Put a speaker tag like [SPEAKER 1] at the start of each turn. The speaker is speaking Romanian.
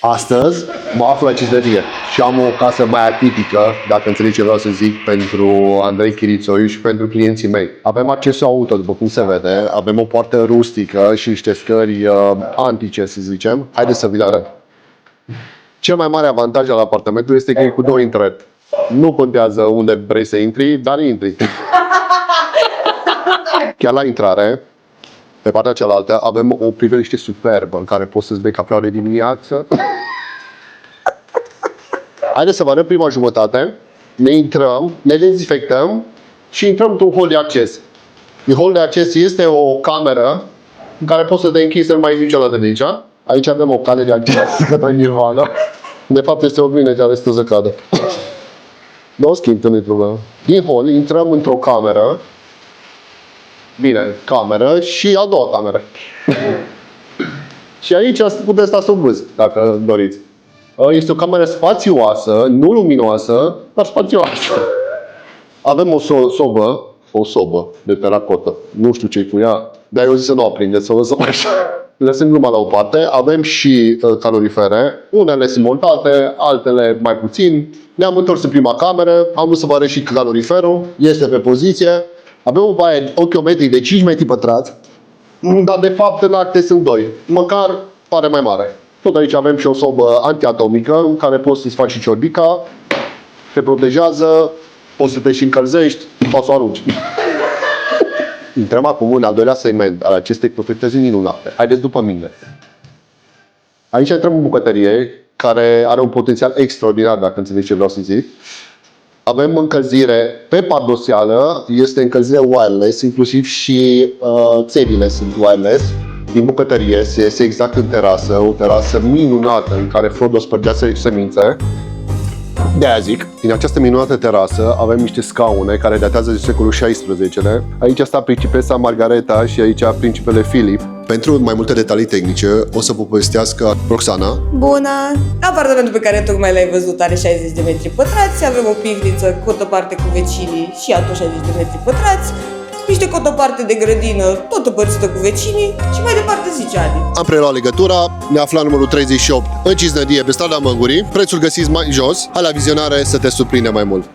[SPEAKER 1] Astăzi mă aflu la Cisnărie și am o casă mai atipică, dacă înțelegi ce vreau să zic, pentru Andrei Chirițoiu și pentru clienții mei. Avem accesul auto, după cum se vede, avem o poartă rustică și niște scări antice, să zicem. Haideți să vi-l arăt. Cel mai mare avantaj al apartamentului este că e cu două intrări. Nu contează unde vrei să intri, dar intri. Chiar la intrare, pe partea cealaltă, avem o priveliște superbă în care poți să-ți bei cafeaua de dimineață. Haideți să vă arăt prima jumătate. Ne intrăm, ne dezinfectăm și intrăm într-un hol de acces. În hol de acces este o cameră în care poți să te închizi, să nu mai ieși niciodată de aici. Aici avem o cale de acces către Nirvana. De fapt este o bine care stă zăcadă. Nu o schimb, nu-i problemă. Din hol intrăm într-o cameră. Bine, cameră și a doua cameră. Și aici puteți sta sub vâz, dacă doriți. Este o cameră spațioasă, nu luminoasă, dar spațioasă. Avem o sobă de teracotă. Nu știu ce-i cu ea, dar eu zic să nu o aprindeți, să o lăsăm așa. Lăsăm gluma la o parte. Avem și calorifere. Unele sunt montate, altele mai puțin. Ne-am întors în prima cameră, am vrut să vă arăt și caloriferul. Este pe poziție. Avem o baie ochiometric de 5 metri pătrați, dar de fapt în acte sunt 2. Măcar pare mai mare. Tot aici avem și o sobă antiatomică în care poți să-ți faci și ciorbica, te protejează, poți să te și încălzești, poți să o arunci. Intrăm acum în al doilea segment al acestei proprietăți minunate. Haideți după mine. Aici intrăm în bucătărie, care are un potențial extraordinar, dacă înțelegi ce vreau să zic. Avem încălzire pe pardoseală, este încălzire wireless, inclusiv și țevile sunt wireless. Din bucătărie se iese exact în terasă, o terasă minunată în care Frodo spărgea semințe. De-aia zic, din această minunată terasă avem niște scaune care datează de secolul XVI-lea. Aici sta principesa Margareta și aici principele Filip. Pentru mai multe detalii tehnice o să vă povestească Roxana.
[SPEAKER 2] Bună! Apartamentul pe care tocmai l-ai văzut are 60 de metri pătrați, avem o pivniță cotoparte cu vecinii și ea tot 60 de metri pătrați, niște cotoparte de grădină, tot împărțită cu vecinii și mai departe zice Adi.
[SPEAKER 1] Am preluat legătura, ne aflam numărul 38 în Cisnărie, pe strada Măgurii. Prețul găsiți mai jos, hai la vizionare să te surprinde mai mult.